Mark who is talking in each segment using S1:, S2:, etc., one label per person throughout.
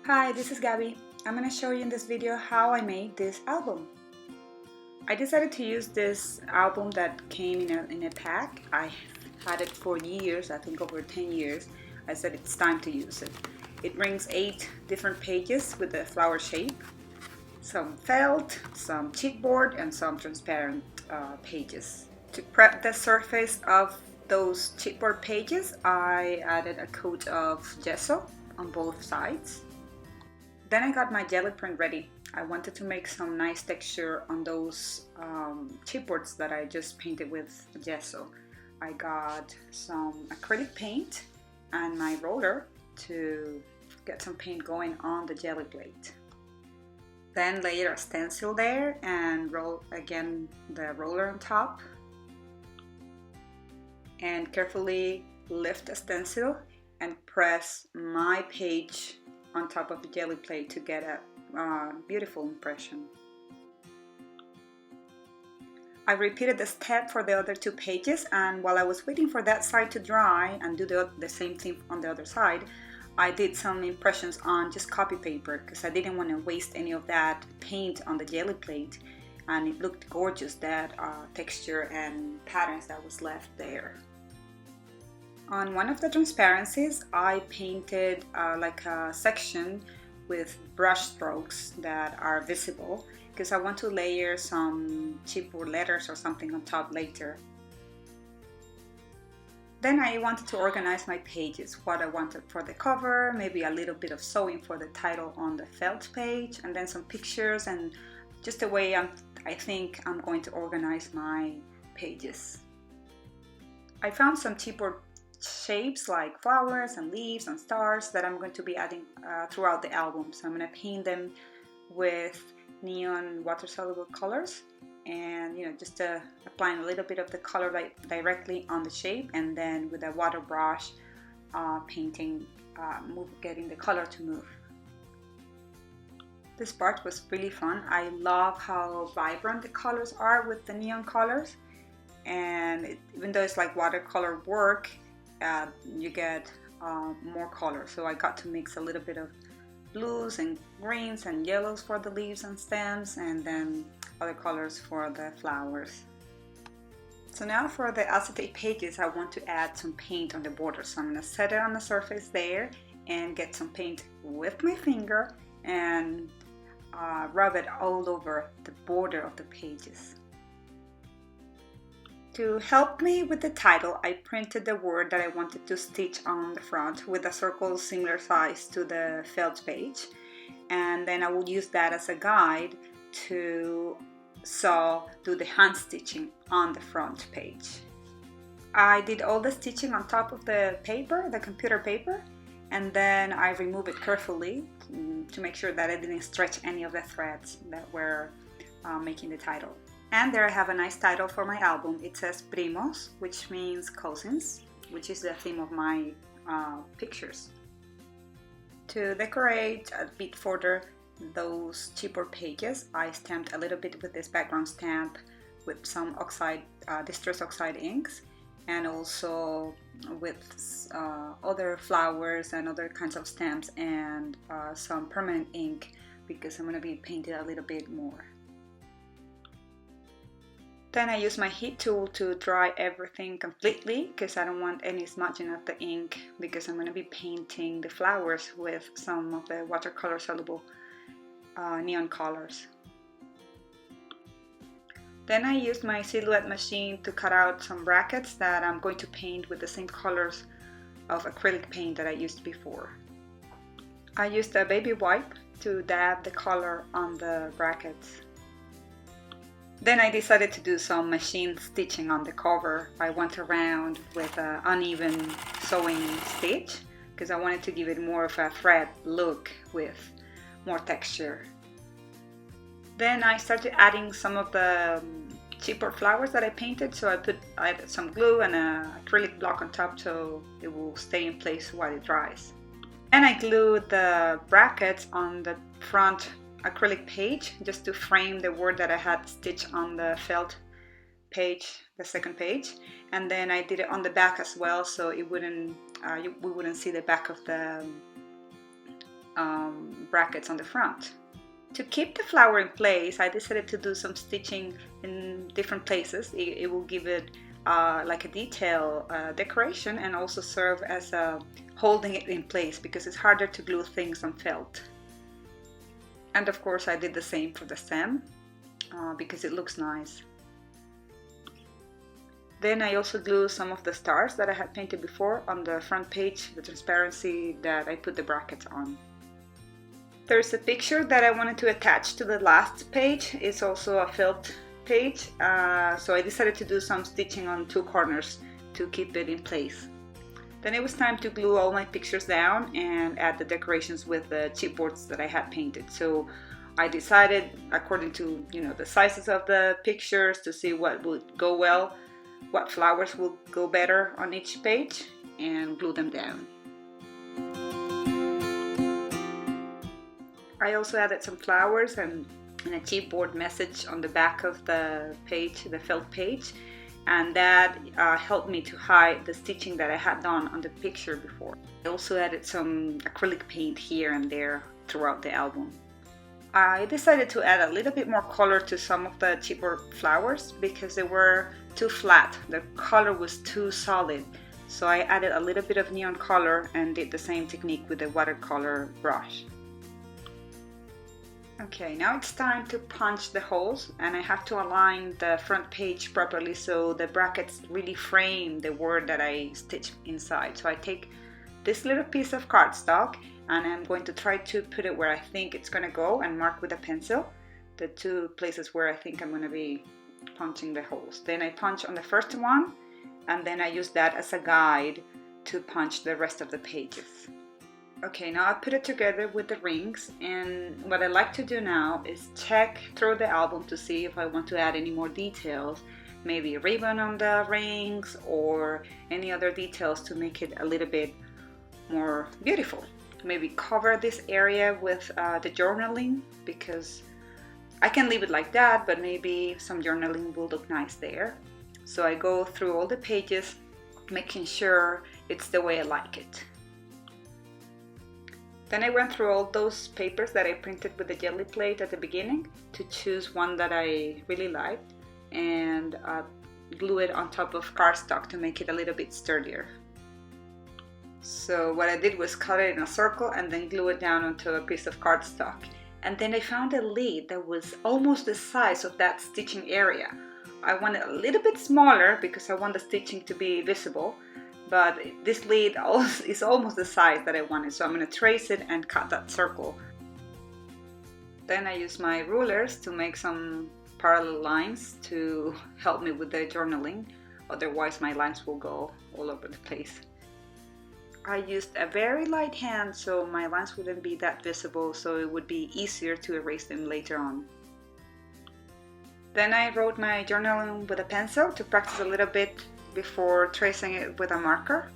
S1: Hi, this is Gabby. I'm going to show you in this video how I made this album. I decided to use this album that came in a pack. I had it for years, I think over 10 years. I said it's time to use it. It brings 8 different pages with the flower shape, some felt, some chipboard, and some transparent pages. To prep the surface of those chipboard pages, I added a coat of gesso on both sides. Then I got my jelly print ready. I wanted to make some nice texture on those chipboards that I just painted with gesso. I got some acrylic paint and my roller to get some paint going on the jelly plate. Then layer a stencil there and roll again the roller on top. And carefully lift the stencil and press my page on top of the jelly plate to get a beautiful impression. I repeated the step for the other 2 pages, and while I was waiting for that side to dry and do the same thing on the other side, I did some impressions on just copy paper because I didn't want to waste any of that paint on the jelly plate, and it looked gorgeous, that texture and patterns that was left there. On one of the transparencies, I painted like a section with brush strokes that are visible because I want to layer some chipboard letters or something on top later. Then I wanted to organize my pages, what I wanted for the cover, maybe a little bit of sewing for the title on the felt page, and then some pictures and just the way I think I'm going to organize my pages. I found some chipboard shapes like flowers and leaves and stars that I'm going to be adding throughout the album. So I'm going to paint them with neon water-soluble colors and just applying a little bit of the color directly on the shape, and then with a water brush painting, getting the color to move. This part was really fun. I love how vibrant the colors are with the neon colors, and even though it's like watercolor work, you get more color. So I got to mix a little bit of blues and greens and yellows for the leaves and stems, and then other colors for the flowers. So now for the acetate pages, I want to add some paint on the border. So I'm going to set it on the surface there and get some paint with my finger and rub it all over the border of the pages. To help me with the title, I printed the word that I wanted to stitch on the front with a circle similar size to the felt page, and then I will use that as a guide to do the hand stitching on the front page. I did all the stitching on top of the paper, the computer paper, and then I removed it carefully to make sure that I didn't stretch any of the threads that were making the title. And there I have a nice title for my album. It says Primos, which means cousins, which is the theme of my pictures. To decorate a bit further those chipboard pages, I stamped a little bit with this background stamp with some distress oxide inks, and also with other flowers and other kinds of stamps, and some permanent ink because I'm going to be painting a little bit more. Then I use my heat tool to dry everything completely because I don't want any smudging of the ink, because I'm going to be painting the flowers with some of the watercolor soluble neon colors. Then I used my silhouette machine to cut out some brackets that I'm going to paint with the same colors of acrylic paint that I used before. I used a baby wipe to dab the color on the brackets. Then I decided to do some machine stitching on the cover. I went around with an uneven sewing stitch because I wanted to give it more of a thread look with more texture. Then I started adding some of the chipboard flowers that I painted. So I added some glue and an acrylic block on top so it will stay in place while it dries. And I glued the brackets on the front acrylic page just to frame the word that I had stitched on the felt page, the second page, and then I did it on the back as well, so it wouldn't we wouldn't see the back of the brackets on the front. To keep the flower in place, I decided to do some stitching in different places. It will give it like a detail decoration, and also serve as holding it in place, because it's harder to glue things on felt. And of course I did the same for the stem because it looks nice. Then I also glued some of the stars that I had painted before on the front page, the transparency that I put the brackets on. There's a picture that I wanted to attach to the last page. It's also a felt page, so I decided to do some stitching on two corners to keep it in place. Then it was time to glue all my pictures down and add the decorations with the chipboards that I had painted. So I decided, according to the sizes of the pictures, to see what would go well, what flowers would go better on each page, and glue them down. I also added some flowers and a chipboard message on the back of the page, the felt page, and that helped me to hide the stitching that I had done on the picture before. I also added some acrylic paint here and there throughout the album. I decided to add a little bit more color to some of the chipboard flowers because they were too flat. The color was too solid. So I added a little bit of neon color and did the same technique with the watercolor brush. Okay, now it's time to punch the holes, and I have to align the front page properly so the brackets really frame the word that I stitch inside. So I take this little piece of cardstock and I'm going to try to put it where I think it's going to go and mark with a pencil the two places where I think I'm going to be punching the holes. Then I punch on the first one, and then I use that as a guide to punch the rest of the pages. Okay, now I put it together with the rings, and what I like to do now is check through the album to see if I want to add any more details, maybe a ribbon on the rings or any other details to make it a little bit more beautiful. Maybe cover this area with the journaling, because I can leave it like that, but maybe some journaling will look nice there. So I go through all the pages, making sure it's the way I like it. Then I went through all those papers that I printed with the jelly plate at the beginning to choose one that I really liked, and glue it on top of cardstock to make it a little bit sturdier. So what I did was cut it in a circle and then glue it down onto a piece of cardstock. And then I found a lid that was almost the size of that stitching area. I want it a little bit smaller because I want the stitching to be visible, but this lid is almost the size that I wanted, so I'm going to trace it and cut that circle. Then I use my rulers to make some parallel lines to help me with the journaling, otherwise my lines will go all over the place. I used a very light hand so my lines wouldn't be that visible, so it would be easier to erase them later on. Then I wrote my journaling with a pencil to practice a little bit before tracing it with a marker.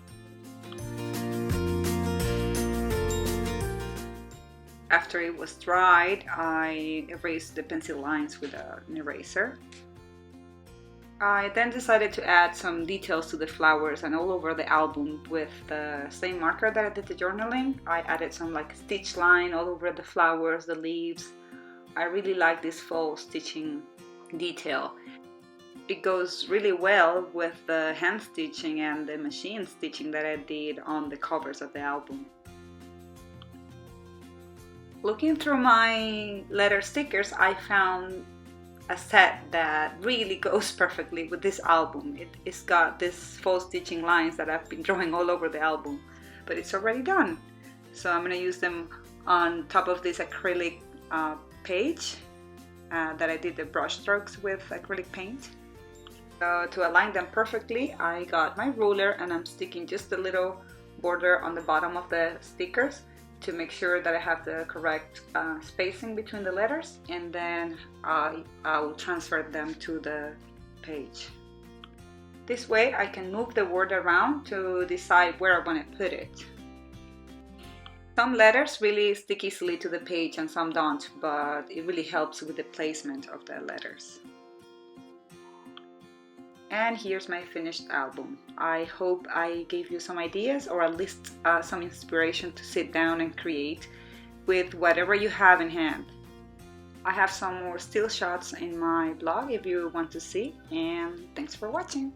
S1: After it was dried, I erased the pencil lines with an eraser. I then decided to add some details to the flowers and all over the album with the same marker that I did the journaling. I added some like stitch line all over the flowers, the leaves. I really like this fall stitching detail. It goes really well with the hand stitching and the machine stitching that I did on the covers of the album. Looking through my letter stickers, I found a set that really goes perfectly with this album. It's got this fall stitching lines that I've been drawing all over the album, but it's already done. So I'm going to use them on top of this acrylic page that I did the brush strokes with acrylic paint. To align them perfectly, I got my ruler and I'm sticking just a little border on the bottom of the stickers to make sure that I have the correct spacing between the letters, and then I'll transfer them to the page. This way I can move the word around to decide where I want to put it. Some letters really stick easily to the page and some don't, but it really helps with the placement of the letters. And here's my finished album. I hope I gave you some ideas, or at least some inspiration to sit down and create. with whatever you have in hand. I have some more still shots in my blog if you want to see, and thanks for watching.